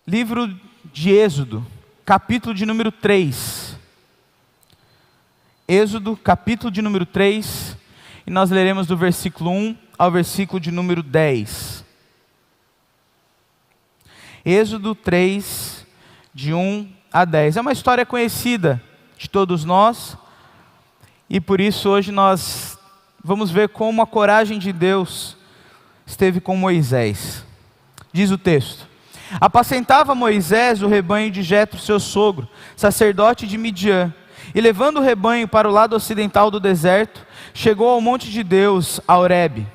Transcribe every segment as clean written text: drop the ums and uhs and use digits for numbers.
Livro de Êxodo, capítulo de número 3. Êxodo, capítulo de número 3, e nós leremos do versículo 1 ao versículo de número 10. Êxodo 3, de 1 a 10. É uma história conhecida de todos nós, e por isso hoje nós vamos ver como a coragem de Deus esteve com Moisés. Diz o texto: apacentava Moisés o rebanho de Jetro, seu sogro, sacerdote de Midian, e levando o rebanho para o lado ocidental do deserto, chegou ao monte de Deus, a Horebe.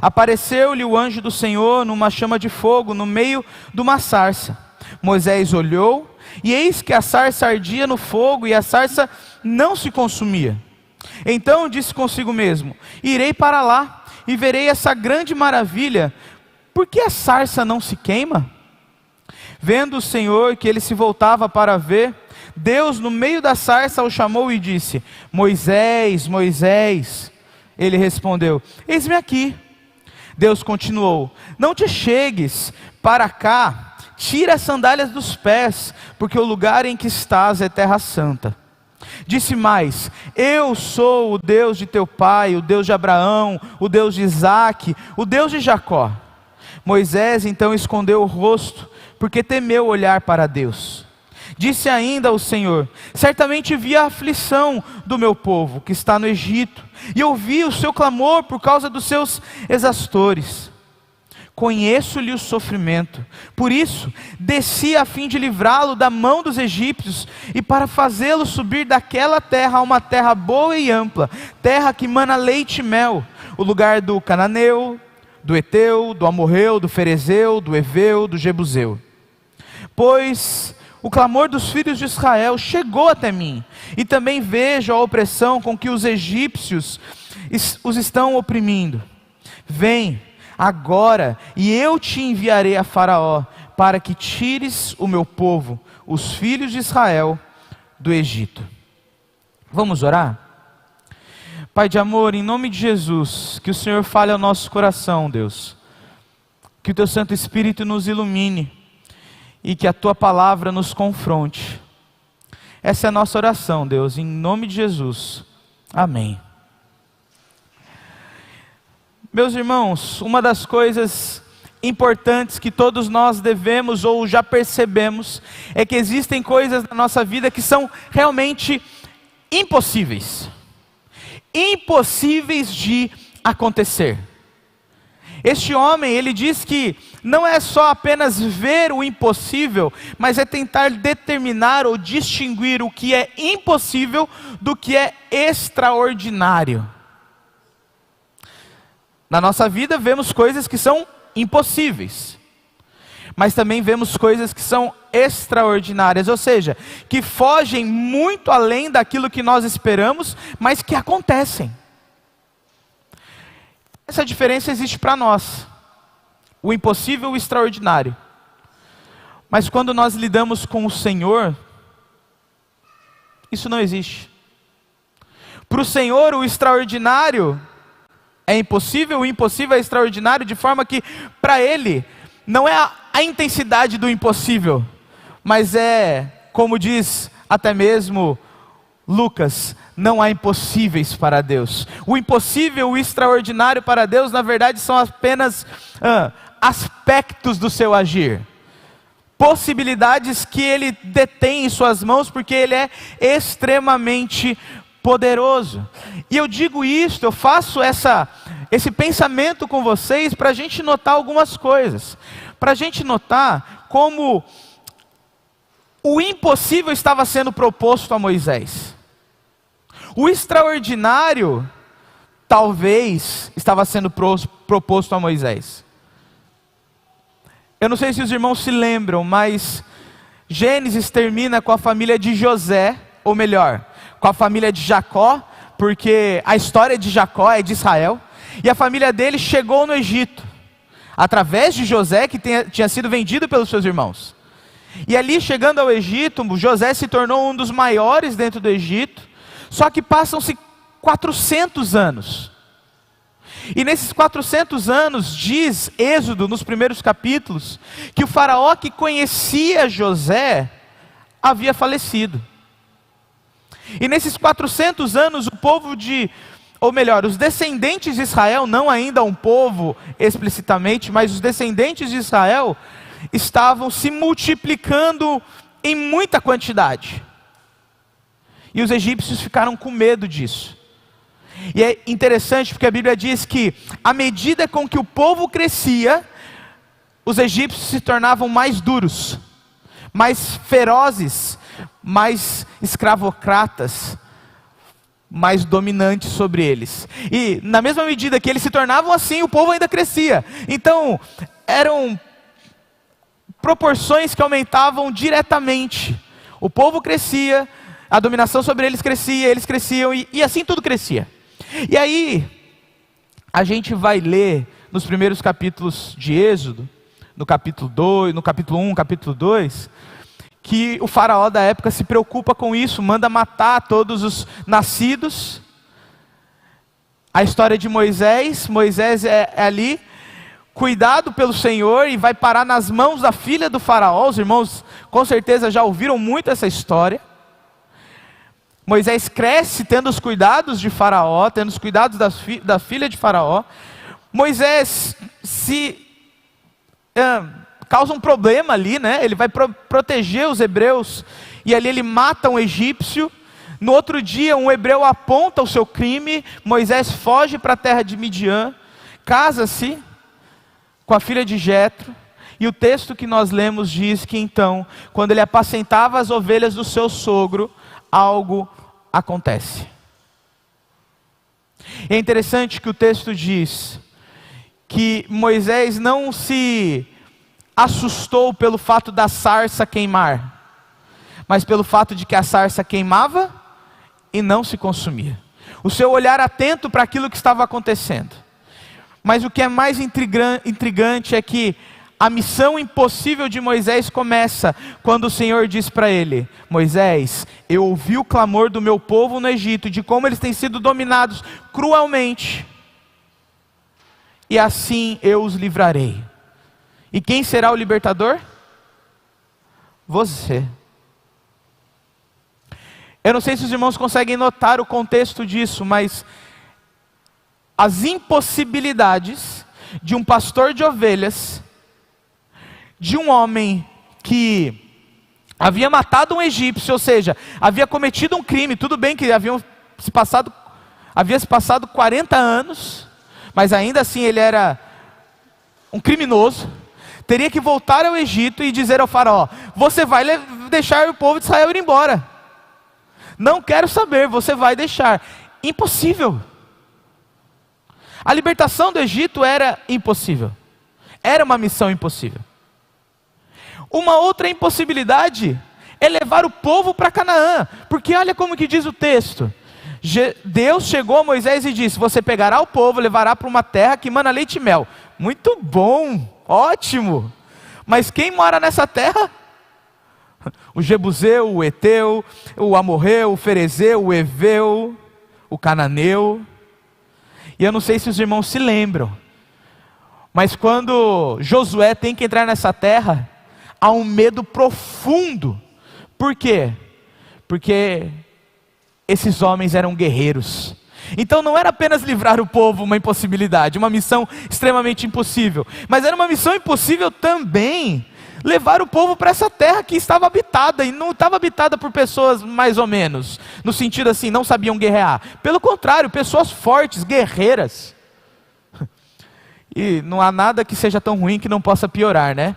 Apareceu-lhe o anjo do Senhor numa chama de fogo no meio de uma sarça. Moisés olhou, e eis que a sarça ardia no fogo, e a sarça não se consumia. Então disse consigo mesmo: irei para lá, e verei essa grande maravilha. Por que a sarça não se queima? Vendo o Senhor que ele se voltava para ver, Deus no meio da sarça o chamou e disse: Moisés, Moisés. Ele respondeu: eis-me aqui. Deus continuou: não te chegues para cá, tira as sandálias dos pés, porque o lugar em que estás é terra santa. Disse mais: eu sou o Deus de teu pai, o Deus de Abraão, o Deus de Isaque, o Deus de Jacó. Moisés então escondeu o rosto, porque temeu olhar para Deus. Disse ainda o Senhor: certamente vi a aflição do meu povo, que está no Egito, e ouvi o seu clamor por causa dos seus exastores. Conheço-lhe o sofrimento, por isso desci a fim de livrá-lo da mão dos egípcios, e para fazê-lo subir daquela terra a uma terra boa e ampla, terra que mana leite e mel, o lugar do cananeu, do Eteu, do Amorreu, do Ferezeu, do Eveu, do Jebuseu. Pois o clamor dos filhos de Israel chegou até mim, e também vejo a opressão com que os egípcios os estão oprimindo. Vem agora, e eu te enviarei a Faraó, para que tires o meu povo, os filhos de Israel, do Egito. Vamos orar? Pai de amor, em nome de Jesus, que o Senhor fale ao nosso coração, Deus. Que o Teu Santo Espírito nos ilumine e que a Tua palavra nos confronte. Essa é a nossa oração, Deus, em nome de Jesus. Amém. Meus irmãos, uma das coisas importantes que todos nós devemos ou já percebemos é que existem coisas na nossa vida que são realmente impossíveis. Impossíveis de acontecer. Este homem, ele diz que não é só apenas ver o impossível, mas é tentar determinar ou distinguir o que é impossível do que é extraordinário. Na nossa vida vemos coisas que são impossíveis, mas também vemos coisas que são extraordinárias, ou seja, que fogem muito além daquilo que nós esperamos, mas que acontecem. Essa diferença existe para nós, o impossível e o extraordinário. Mas quando nós lidamos com o Senhor, isso não existe. Para o Senhor, o extraordinário é impossível, o impossível é extraordinário, de forma que para Ele não é a intensidade do impossível, mas é, como diz até mesmo Lucas, não há impossíveis para Deus. O impossível, o extraordinário para Deus, na verdade são apenas aspectos do seu agir, possibilidades que Ele detém em suas mãos, porque Ele é extremamente poderoso. E eu digo isto, eu faço esse pensamento com vocês para a gente notar algumas coisas, para a gente notar como o impossível estava sendo proposto a Moisés. O extraordinário, talvez, estava sendo proposto a Moisés. Eu não sei se os irmãos se lembram, mas Gênesis termina com a família de José, ou melhor, com a família de Jacó, porque a história de Jacó é de Israel, e a família dele chegou no Egito, através de José, que tinha sido vendido pelos seus irmãos. E ali, chegando ao Egito, José se tornou um dos maiores dentro do Egito, só que passam-se 400 anos. E nesses 400 anos, diz Êxodo, nos primeiros capítulos, que o faraó que conhecia José havia falecido. E nesses 400 anos, o povo os descendentes de Israel, não ainda um povo explicitamente, mas os descendentes de Israel, estavam se multiplicando em muita quantidade. E os egípcios ficaram com medo disso. E é interessante porque a Bíblia diz que, à medida com que o povo crescia, os egípcios se tornavam mais duros, mais ferozes, mais escravocratas, mais dominantes sobre eles. E na mesma medida que eles se tornavam assim, o povo ainda crescia. Então, eram proporções que aumentavam diretamente. O povo crescia, a dominação sobre eles crescia, eles cresciam, e assim tudo crescia. E aí, a gente vai ler nos primeiros capítulos de Êxodo, no capítulo 2, no capítulo 1, capítulo 2, que o faraó da época se preocupa com isso, manda matar todos os nascidos. A história de Moisés é ali, cuidado pelo Senhor, e vai parar nas mãos da filha do faraó. Os irmãos com certeza já ouviram muito essa história. Moisés cresce tendo os cuidados de faraó, tendo os cuidados da filha de faraó. Moisés causa um problema ali, né? Ele vai proteger os hebreus, e ali ele mata um egípcio. No outro dia, um hebreu aponta o seu crime. Moisés foge para a terra de Midian, casa-se com a filha de Jetro, e o texto que nós lemos diz que então, quando ele apacentava as ovelhas do seu sogro, algo acontece. É interessante que o texto diz que Moisés não se assustou pelo fato da sarça queimar, mas pelo fato de que a sarça queimava e não se consumia. O seu olhar atento para aquilo que estava acontecendo. Mas o que é mais intrigante é que a missão impossível de Moisés começa quando o Senhor diz para ele: Moisés, eu ouvi o clamor do meu povo no Egito, de como eles têm sido dominados cruelmente, e assim eu os livrarei. E quem será o libertador? Você. Eu não sei se os irmãos conseguem notar o contexto disso, mas as impossibilidades de um pastor de ovelhas, de um homem que havia matado um egípcio, ou seja, havia cometido um crime. Tudo bem que havia se passado 40 anos, mas ainda assim ele era um criminoso. Teria que voltar ao Egito e dizer ao faraó: você vai deixar o povo de Israel ir embora. Não quero saber, você vai deixar. Impossível. A libertação do Egito era impossível. Era uma missão impossível. Uma outra impossibilidade é levar o povo para Canaã, porque olha como que diz o texto. Deus chegou a Moisés e disse: você pegará o povo, levará para uma terra que mana leite e mel. Muito bom, ótimo. Mas quem mora nessa terra? O Jebuseu, o Eteu, o Amorreu, o Ferezeu, o Eveu, o Cananeu. E eu não sei se os irmãos se lembram, mas quando Josué tem que entrar nessa terra, há um medo profundo. Por quê? Porque esses homens eram guerreiros. Então não era apenas livrar o povo uma impossibilidade, uma missão extremamente impossível, mas era uma missão impossível também levar o povo para essa terra que estava habitada, e não estava habitada por pessoas mais ou menos, no sentido assim, não sabiam guerrear. Pelo contrário, pessoas fortes, guerreiras. E não há nada que seja tão ruim que não possa piorar, né?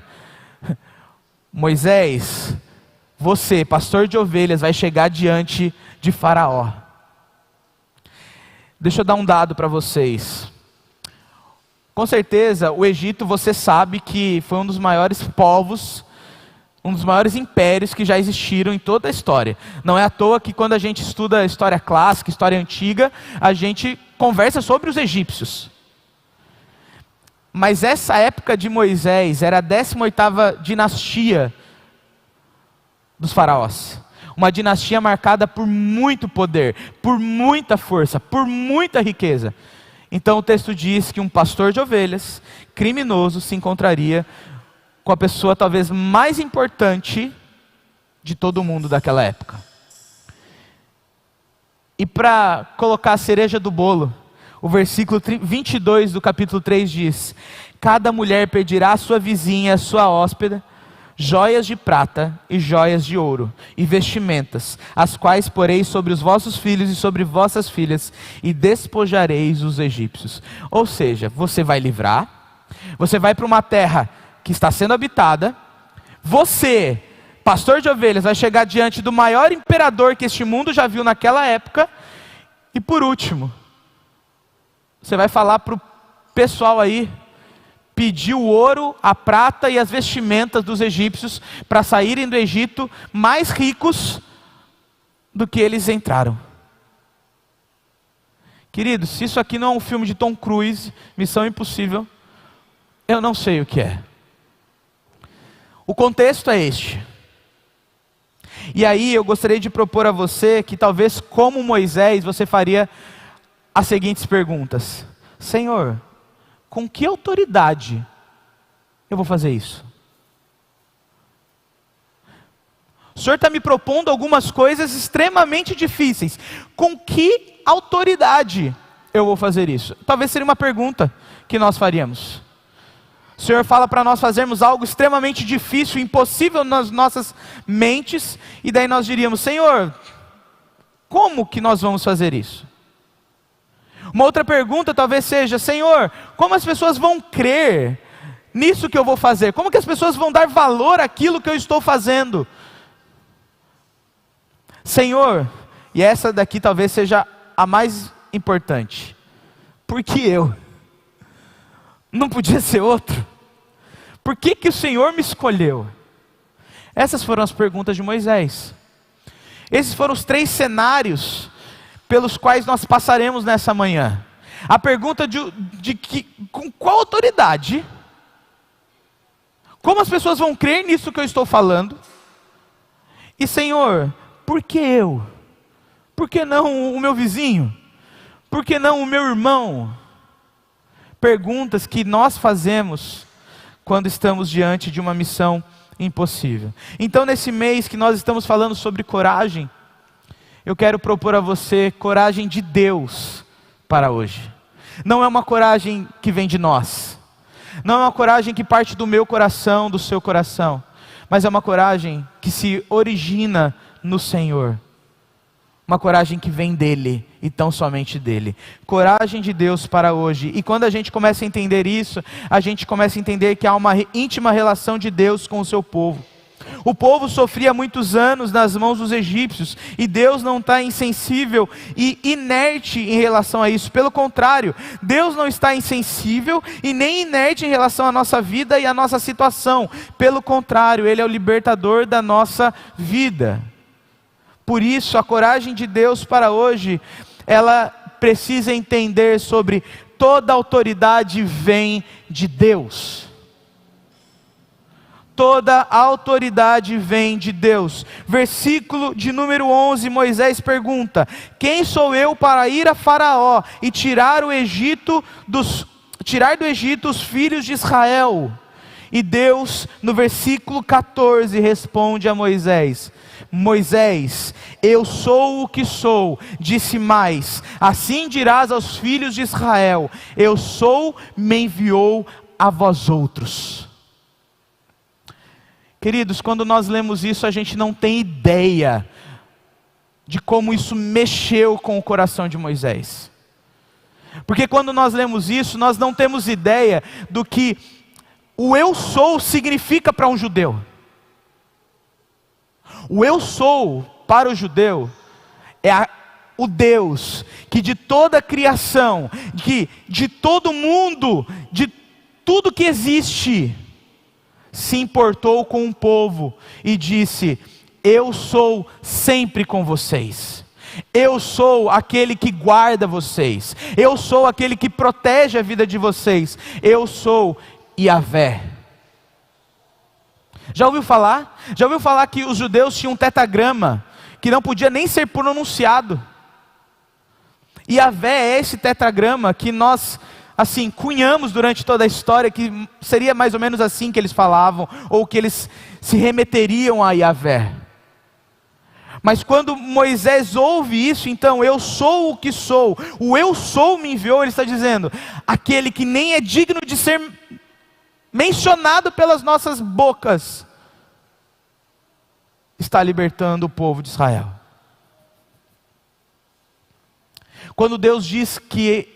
Moisés, você, pastor de ovelhas, vai chegar diante de Faraó. Deixa eu dar um dado para vocês. Com certeza, o Egito, você sabe que foi um dos maiores povos, um dos maiores impérios que já existiram em toda a história. Não é à toa que quando a gente estuda a história clássica, história antiga, a gente conversa sobre os egípcios. Mas essa época de Moisés era a 18ª dinastia dos faraós. Uma dinastia marcada por muito poder, por muita força, por muita riqueza. Então o texto diz que um pastor de ovelhas, criminoso, se encontraria com a pessoa talvez mais importante de todo mundo daquela época. E para colocar a cereja do bolo, o versículo 22 do capítulo 3 diz: cada mulher pedirá à sua vizinha, à sua hóspeda, joias de prata e joias de ouro, e vestimentas, as quais porei sobre os vossos filhos e sobre vossas filhas, e despojareis os egípcios. Ou seja, você vai livrar, você vai para uma terra que está sendo habitada, você, pastor de ovelhas, vai chegar diante do maior imperador que este mundo já viu naquela época, e por último, você vai falar para o pessoal aí, pedir o ouro, a prata e as vestimentas dos egípcios para saírem do Egito mais ricos do que eles entraram. Queridos, se isso aqui não é um filme de Tom Cruise, Missão Impossível, eu não sei o que é. O contexto é este. E aí eu gostaria de propor a você que talvez como Moisés você faria as seguintes perguntas: Senhor, com que autoridade eu vou fazer isso? O Senhor está me propondo algumas coisas extremamente difíceis. Com que autoridade eu vou fazer isso? Talvez seria uma pergunta que nós faríamos. O Senhor fala para nós fazermos algo extremamente difícil, impossível nas nossas mentes, e daí nós diríamos: Senhor, como que nós vamos fazer isso? Uma outra pergunta talvez seja: Senhor, como as pessoas vão crer nisso que eu vou fazer? Como que as pessoas vão dar valor àquilo que eu estou fazendo? Senhor, e essa daqui talvez seja a mais importante: por que eu? Não podia ser outro? Por que que o Senhor me escolheu? Essas foram as perguntas de Moisés. Esses foram os 3 cenários pelos quais nós passaremos nessa manhã. A pergunta de que, com qual autoridade, como as pessoas vão crer nisso que eu estou falando? E Senhor, por que eu? Por que não o meu vizinho? Por que não o meu irmão? Perguntas que nós fazemos quando estamos diante de uma missão impossível. Então nesse mês que nós estamos falando sobre coragem, eu quero propor a você coragem de Deus para hoje. Não é uma coragem que vem de nós. Não é uma coragem que parte do meu coração, do seu coração. Mas é uma coragem que se origina no Senhor. Uma coragem que vem dEle e tão somente dEle. Coragem de Deus para hoje. E quando a gente começa a entender isso, a gente começa a entender que há uma íntima relação de Deus com o seu povo. O povo sofria muitos anos nas mãos dos egípcios, e Deus não está insensível e inerte em relação a isso. Pelo contrário, Deus não está insensível e nem inerte em relação à nossa vida e à nossa situação. Pelo contrário, Ele é o libertador da nossa vida. Por isso, a coragem de Deus para hoje, ela precisa entender sobre toda autoridade vem de Deus. Toda a autoridade vem de Deus. Versículo de número 11, Moisés pergunta: quem sou eu para ir a Faraó e tirar do Egito os filhos de Israel? E Deus, no versículo 14, responde a Moisés: Moisés, eu sou o que sou. Disse mais: assim dirás aos filhos de Israel: eu sou, me enviou a vós outros. Queridos, quando nós lemos isso, a gente não tem ideia de como isso mexeu com o coração de Moisés. Porque quando nós lemos isso, nós não temos ideia do que o eu sou significa para um judeu. O eu sou, para o judeu, é o Deus que de toda a criação, que de todo mundo, de tudo que existe, se importou com um povo e disse: eu sou sempre com vocês. Eu sou aquele que guarda vocês. Eu sou aquele que protege a vida de vocês. Eu sou Yahvé. Já ouviu falar? Já ouviu falar que os judeus tinham um tetragrama que não podia nem ser pronunciado? E Yahvé é esse tetragrama que nós, assim, cunhamos durante toda a história, que seria mais ou menos assim que eles falavam, ou que eles se remeteriam a Yahvé. Mas quando Moisés ouve isso, então, eu sou o que sou, o eu sou me enviou, ele está dizendo, aquele que nem é digno de ser mencionado pelas nossas bocas, está libertando o povo de Israel. Quando Deus diz que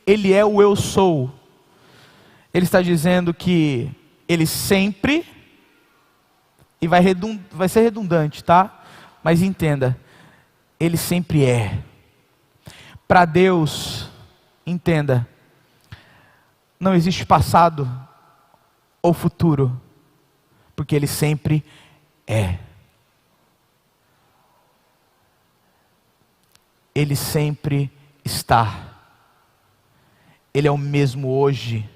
Ele é o eu sou, Ele está dizendo que Ele sempre, e vai ser redundante, tá? Mas entenda, Ele sempre é. Para Deus, entenda, não existe passado ou futuro, porque Ele sempre é. Ele sempre está. Ele é o mesmo hoje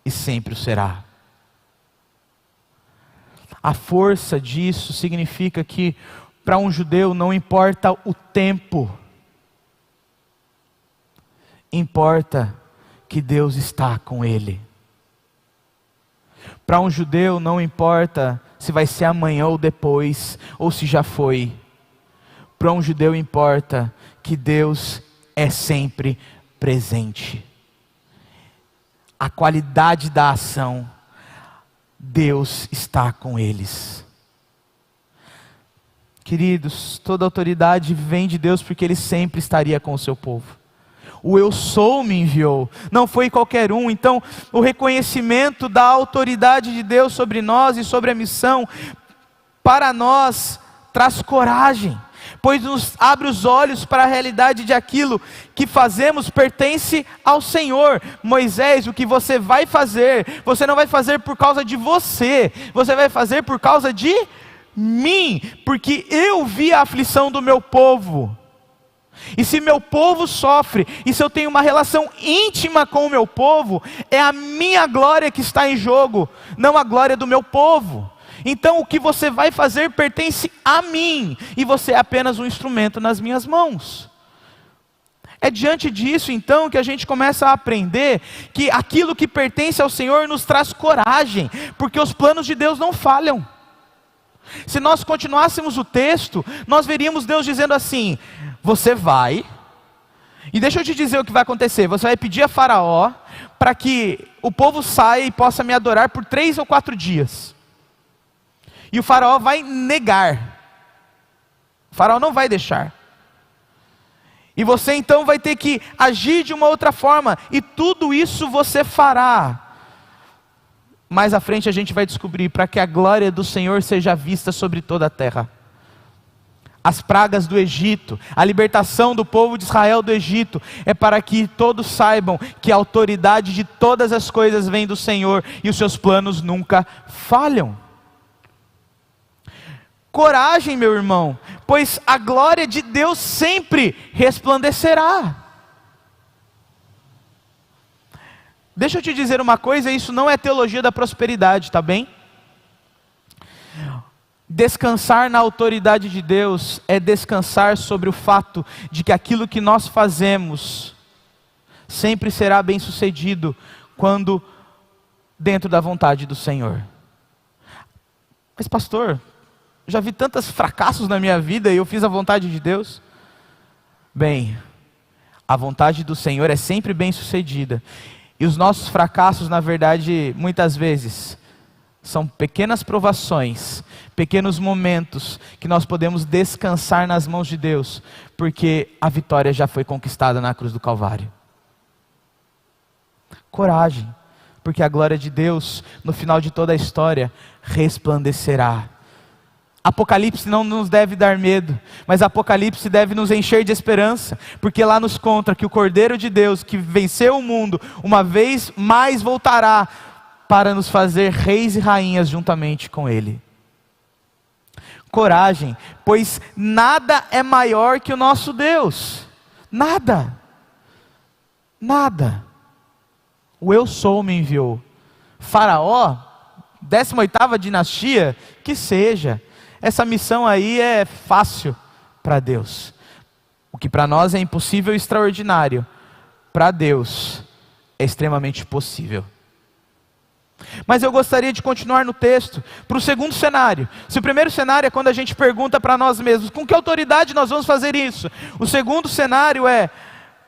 e sempre o será. A força disso significa que para um judeu não importa o tempo, importa que Deus está com ele. Para um judeu não importa se vai ser amanhã ou depois, ou se já foi. Para um judeu importa que Deus é sempre presente. A qualidade da ação, Deus está com eles. Queridos, toda autoridade vem de Deus porque Ele sempre estaria com o seu povo. O eu sou me enviou, não foi qualquer um. Então, o reconhecimento da autoridade de Deus sobre nós e sobre a missão, para nós, traz coragem, pois nos abre os olhos para a realidade de aquilo que fazemos pertence ao Senhor. Moisés, o que você vai fazer, você não vai fazer por causa de você, você vai fazer por causa de mim, porque eu vi a aflição do meu povo. E se meu povo sofre, e se eu tenho uma relação íntima com o meu povo, é a minha glória que está em jogo, não a glória do meu povo. Então o que você vai fazer pertence a mim, e você é apenas um instrumento nas minhas mãos. É diante disso então que a gente começa a aprender que aquilo que pertence ao Senhor nos traz coragem, porque os planos de Deus não falham. Se nós continuássemos o texto, nós veríamos Deus dizendo assim: você vai, e deixa eu te dizer o que vai acontecer, você vai pedir a Faraó para que o povo saia e possa me adorar por 3 ou 4 dias. E o Faraó vai negar. O Faraó não vai deixar. E você então vai ter que agir de uma outra forma. E tudo isso você fará. Mais à frente a gente vai descobrir, para que a glória do Senhor seja vista sobre toda a terra. As pragas do Egito, a libertação do povo de Israel do Egito, é para que todos saibam que a autoridade de todas as coisas vem do Senhor e os seus planos nunca falham. Coragem, meu irmão, pois a glória de Deus sempre resplandecerá. Deixa eu te dizer uma coisa, isso não é teologia da prosperidade, tá bem? Descansar na autoridade de Deus é descansar sobre o fato de que aquilo que nós fazemos sempre será bem sucedido quando dentro da vontade do Senhor. Mas pastor, já vi tantos fracassos na minha vida e eu fiz a vontade de Deus. Bem, a vontade do Senhor é sempre bem sucedida. E os nossos fracassos, na verdade, muitas vezes, são pequenas provações, pequenos momentos que nós podemos descansar nas mãos de Deus, porque a vitória já foi conquistada na cruz do Calvário. Coragem, porque a glória de Deus, no final de toda a história, resplandecerá. Apocalipse não nos deve dar medo, mas Apocalipse deve nos encher de esperança, porque lá nos conta que o Cordeiro de Deus, que venceu o mundo, uma vez mais voltará para nos fazer reis e rainhas juntamente com Ele. Coragem, pois nada é maior que o nosso Deus. Nada. Nada. O eu sou me enviou. Faraó, 18ª dinastia, que seja. Essa missão aí é fácil para Deus. O que para nós é impossível e extraordinário, para Deus é extremamente possível. Mas eu gostaria de continuar no texto, para o segundo cenário. Se o primeiro cenário é quando a gente pergunta para nós mesmos, com que autoridade nós vamos fazer isso? O segundo cenário é,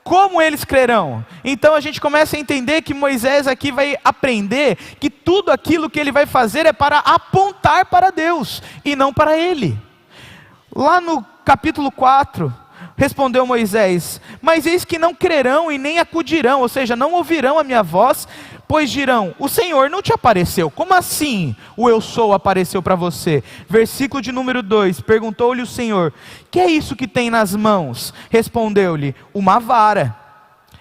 como eles crerão? Então a gente começa a entender que Moisés aqui vai aprender que tudo aquilo que ele vai fazer é para apontar para Deus, e não para ele. Lá no capítulo 4, respondeu Moisés: mas eis que não crerão e nem acudirão, ou seja, não ouvirão a minha voz, pois dirão, o Senhor não te apareceu. Como assim o eu sou apareceu para você? Versículo de número 2, perguntou-lhe o Senhor, que é isso que tem nas mãos? Respondeu-lhe, uma vara.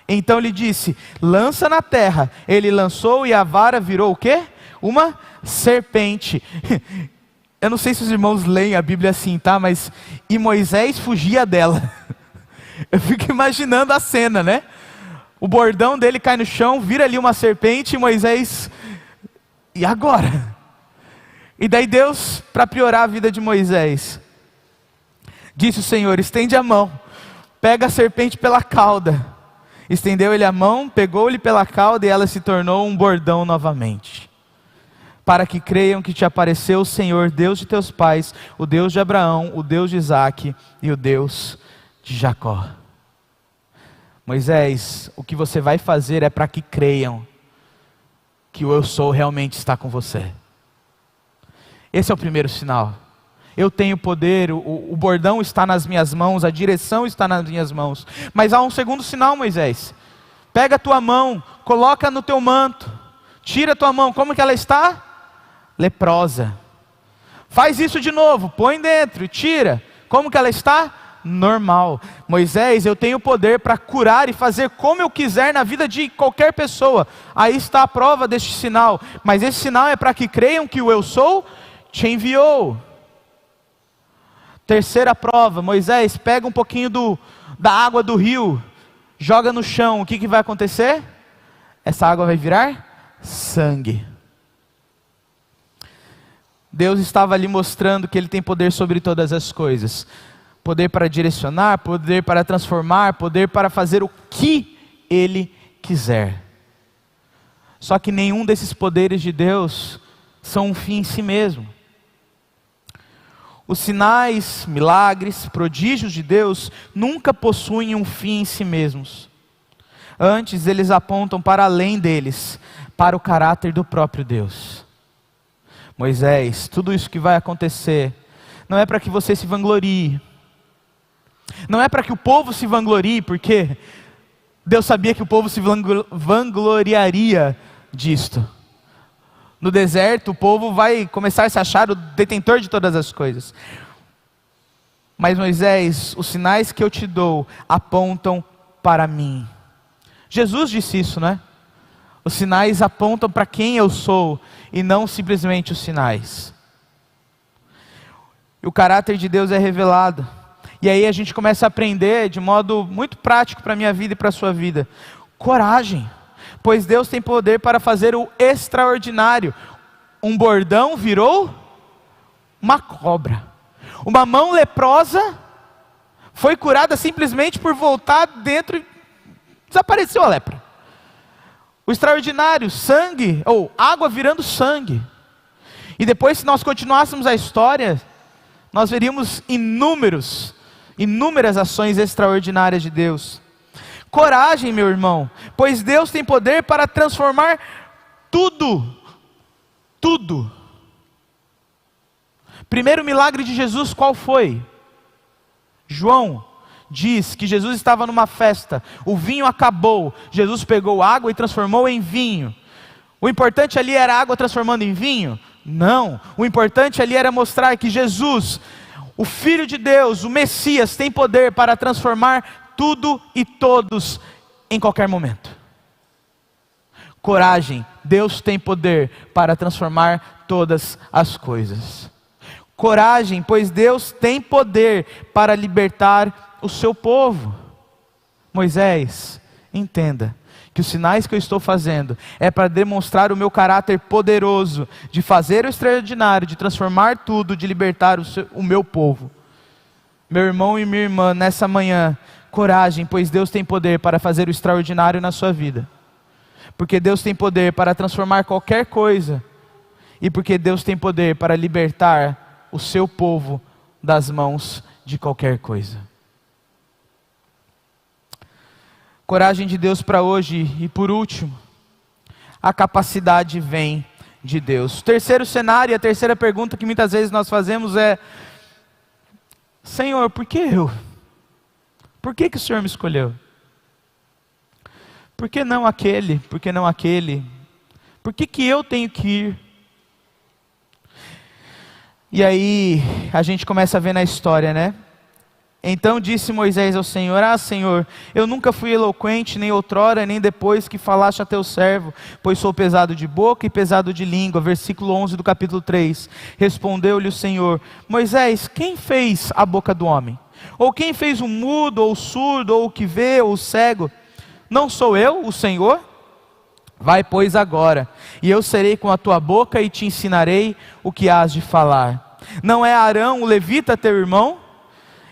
Então lhe disse, lança na terra. Ele lançou e a vara virou o quê? Uma serpente. Eu não sei se os irmãos leem a Bíblia assim, tá? Mas, e Moisés fugia dela. Eu fico imaginando a cena, né? O bordão dele cai no chão, vira ali uma serpente e Moisés, e agora? E daí Deus, para piorar a vida de Moisés, disse o Senhor, estende a mão, pega a serpente pela cauda. Estendeu ele a mão, pegou-lhe pela cauda e ela se tornou um bordão novamente. Para que creiam que te apareceu o Senhor, Deus de teus pais, o Deus de Abraão, o Deus de Isaque e o Deus de Jacó. Moisés, o que você vai fazer é para que creiam que o eu sou realmente está com você. Esse é o primeiro sinal. Eu tenho poder, o bordão está nas minhas mãos, a direção está nas minhas mãos. Mas há um segundo sinal, Moisés. Pega a tua mão, coloca no teu manto, tira a tua mão, como que ela está? Leprosa. Faz isso de novo, põe dentro, tira. Como que ela está? Normal. Moisés, eu tenho poder para curar e fazer como eu quiser na vida de qualquer pessoa. Aí está a prova deste sinal. Mas esse sinal é para que creiam que o eu sou te enviou. Terceira prova, Moisés, pega um pouquinho da água do rio, joga no chão, o que vai acontecer? Essa água vai virar sangue. Deus estava ali mostrando que Ele tem poder sobre todas as coisas. Poder para direcionar, poder para transformar, poder para fazer o que Ele quiser. Só que nenhum desses poderes de Deus são um fim em si mesmo. Os sinais, milagres, prodígios de Deus nunca possuem um fim em si mesmos. Antes eles apontam para além deles, para o caráter do próprio Deus. Moisés, tudo isso que vai acontecer, não é para que você se vanglorie. Não é para que o povo se vanglorie, porque Deus sabia que o povo se vangloriaria disto. No deserto, o povo vai começar a se achar o detentor de todas as coisas. Mas Moisés, os sinais que eu te dou apontam para mim. Jesus disse isso, né? Os sinais apontam para quem eu sou e não simplesmente os sinais. E o caráter de Deus é revelado. E aí a gente começa a aprender de modo muito prático para a minha vida e para a sua vida. Coragem, pois Deus tem poder para fazer o extraordinário. Um bordão virou uma cobra. Uma mão leprosa foi curada simplesmente por voltar dentro e desapareceu a lepra. O extraordinário, sangue, ou água virando sangue. E depois, se nós continuássemos a história, nós veríamos inúmeras ações extraordinárias de Deus. Coragem, meu irmão, pois Deus tem poder para transformar tudo. Primeiro milagre de Jesus, qual foi? João diz que Jesus estava numa festa, o vinho acabou, Jesus pegou água e transformou em vinho. O importante ali era a água transformando em vinho? Não, o importante ali era mostrar que Jesus, o Filho de Deus, o Messias, tem poder para transformar tudo e todos em qualquer momento. Coragem, Deus tem poder para transformar todas as coisas. Coragem, pois Deus tem poder para libertar o seu povo. Moisés, entenda que os sinais que eu estou fazendo é para demonstrar o meu caráter poderoso de fazer o extraordinário, de transformar tudo, de libertar o meu povo. Meu irmão e minha irmã, nessa manhã, coragem, pois Deus tem poder para fazer o extraordinário na sua vida. Porque Deus tem poder para transformar qualquer coisa. E porque Deus tem poder para libertar o seu povo das mãos de qualquer coisa. Coragem de Deus para hoje. E por último, a capacidade vem de Deus. O terceiro cenário, e a terceira pergunta que muitas vezes nós fazemos é: Senhor, por que eu? Por que o Senhor me escolheu? Por que não aquele? Por que não aquele? Por que eu tenho que ir? E aí a gente começa a ver na história, né? Então disse Moisés ao Senhor: Senhor, eu nunca fui eloquente, nem outrora, nem depois que falaste a teu servo, pois sou pesado de boca e pesado de língua. Versículo 11 do capítulo 3. Respondeu-lhe o Senhor: Moisés, quem fez a boca do homem? Ou quem fez o mudo, ou o surdo, ou o que vê, ou o cego? Não sou eu, o Senhor? Vai, pois, agora, e eu serei com a tua boca e te ensinarei o que hás de falar. Não é Arão, o levita, teu irmão?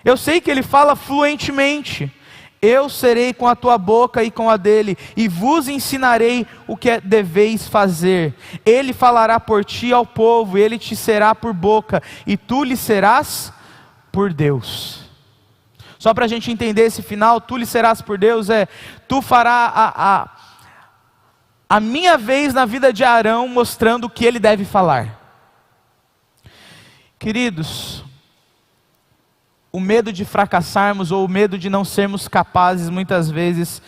Eu sei que ele fala fluentemente. Eu serei com a tua boca e com a dele, e vos ensinarei o que deveis fazer. Ele falará por ti ao povo, e ele te será por boca, e tu lhe serás por Deus. Só para a gente entender esse final, tu lhe serás por Deus, tu farás a minha vez na vida de Arão, mostrando o que ele deve falar. Queridos, o medo de fracassarmos ou o medo de não sermos capazes, muitas vezes,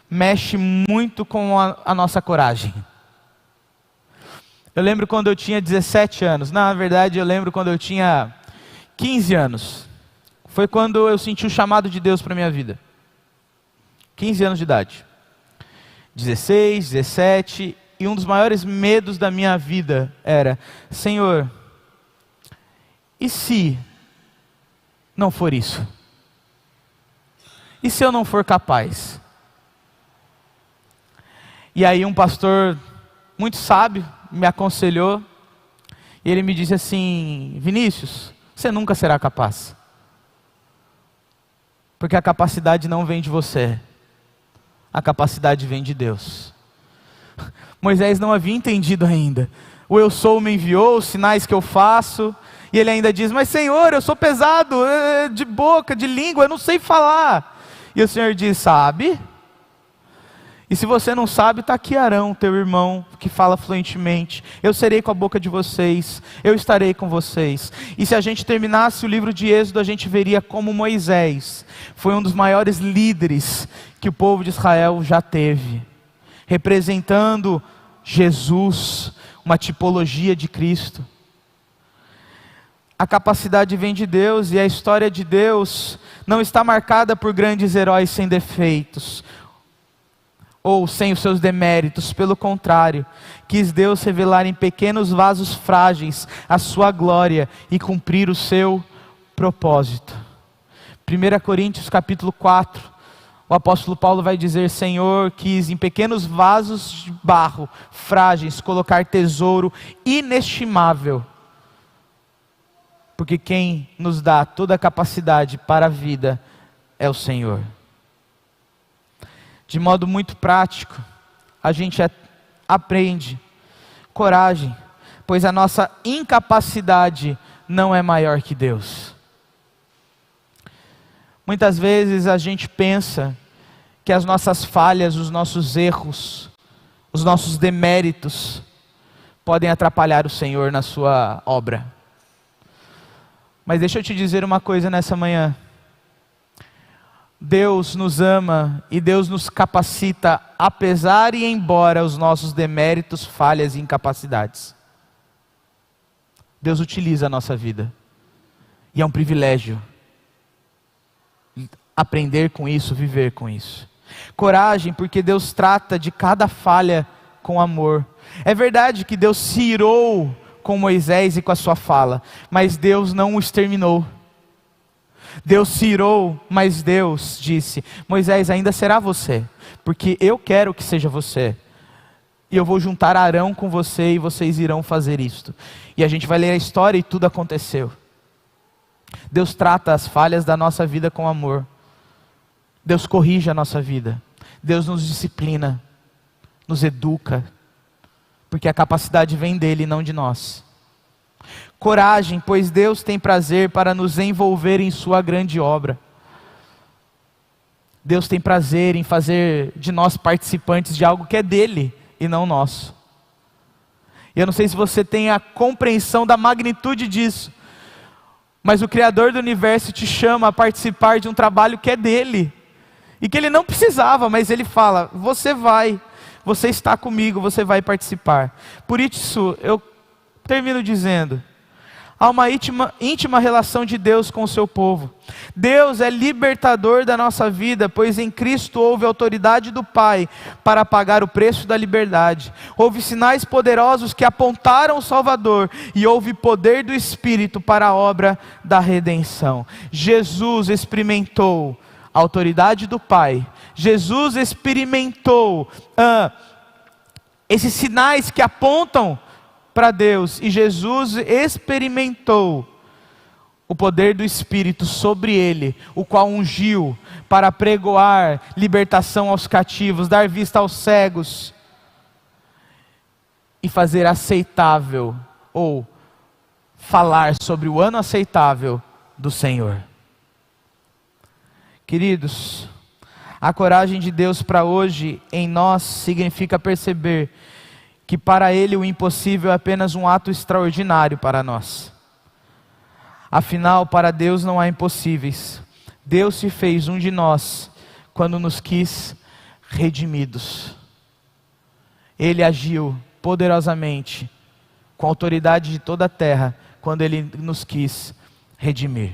mexe muito com a nossa coragem. Eu lembro quando eu tinha 17 anos, na verdade eu lembro quando eu tinha 15 anos. Foi quando eu senti o chamado de Deus para a minha vida. 15 anos de idade. 16, 17, e um dos maiores medos da minha vida era: Senhor, e se não for isso? E se eu não for capaz? E aí um pastor muito sábio me aconselhou, e ele me disse assim: Vinícius, você nunca será capaz. Porque a capacidade não vem de você, a capacidade vem de Deus. Moisés não havia entendido ainda. O eu sou me enviou, os sinais que eu faço, e ele ainda diz: mas Senhor, eu sou pesado de boca, de língua, eu não sei falar. E o Senhor diz: sabe? E se você não sabe, está aqui Arão, teu irmão, que fala fluentemente. Eu serei com a boca de vocês, eu estarei com vocês. E se a gente terminasse o livro de Êxodo, a gente veria como Moisés foi um dos maiores líderes que o povo de Israel já teve, representando Jesus, uma tipologia de Cristo. A capacidade vem de Deus, e a história de Deus não está marcada por grandes heróis sem defeitos, ou sem os seus deméritos. Pelo contrário, quis Deus revelar em pequenos vasos frágeis a sua glória e cumprir o seu propósito. 1 Coríntios capítulo 4, o apóstolo Paulo vai dizer: Senhor quis em pequenos vasos de barro frágeis colocar tesouro inestimável, porque quem nos dá toda a capacidade para a vida é o Senhor. De modo muito prático, a gente aprende coragem, pois a nossa incapacidade não é maior que Deus. Muitas vezes a gente pensa que as nossas falhas, os nossos erros, os nossos deméritos podem atrapalhar o Senhor na sua obra. Mas deixa eu te dizer uma coisa nessa manhã. Deus nos ama e Deus nos capacita, apesar e embora os nossos deméritos, falhas e incapacidades. Deus utiliza a nossa vida. E é um privilégio aprender com isso, viver com isso. Coragem, porque Deus trata de cada falha com amor. É verdade que Deus se irou com Moisés e com a sua fala, mas Deus não o exterminou. Deus se irou, mas Deus disse: Moisés, ainda será você, porque eu quero que seja você. E eu vou juntar Arão com você e vocês irão fazer isto. E a gente vai ler a história e tudo aconteceu. Deus trata as falhas da nossa vida com amor. Deus corrige a nossa vida. Deus nos disciplina, nos educa, porque a capacidade vem dele e não de nós. Coragem, pois Deus tem prazer para nos envolver em sua grande obra. Deus tem prazer em fazer de nós participantes de algo que é dele e não nosso. E eu não sei se você tem a compreensão da magnitude disso, mas o Criador do universo te chama a participar de um trabalho que é dele, e que ele não precisava, mas ele fala: você vai, você está comigo, você vai participar. Por isso, eu termino dizendo, há uma íntima relação de Deus com o seu povo. Deus é libertador da nossa vida, pois em Cristo houve autoridade do Pai para pagar o preço da liberdade. Houve sinais poderosos que apontaram o Salvador, e houve poder do Espírito para a obra da redenção. Jesus experimentou a autoridade do Pai. Jesus experimentou esses sinais que apontam para Deus, e Jesus experimentou o poder do Espírito sobre ele, o qual ungiu para pregoar libertação aos cativos, dar vista aos cegos e fazer aceitável, ou falar sobre o ano aceitável do Senhor. Queridos, a coragem de Deus para hoje em nós significa perceber que para Ele o impossível é apenas um ato extraordinário para nós. Afinal, para Deus não há impossíveis. Deus se fez um de nós quando nos quis redimidos. Ele agiu poderosamente, com a autoridade de toda a terra, quando Ele nos quis redimir.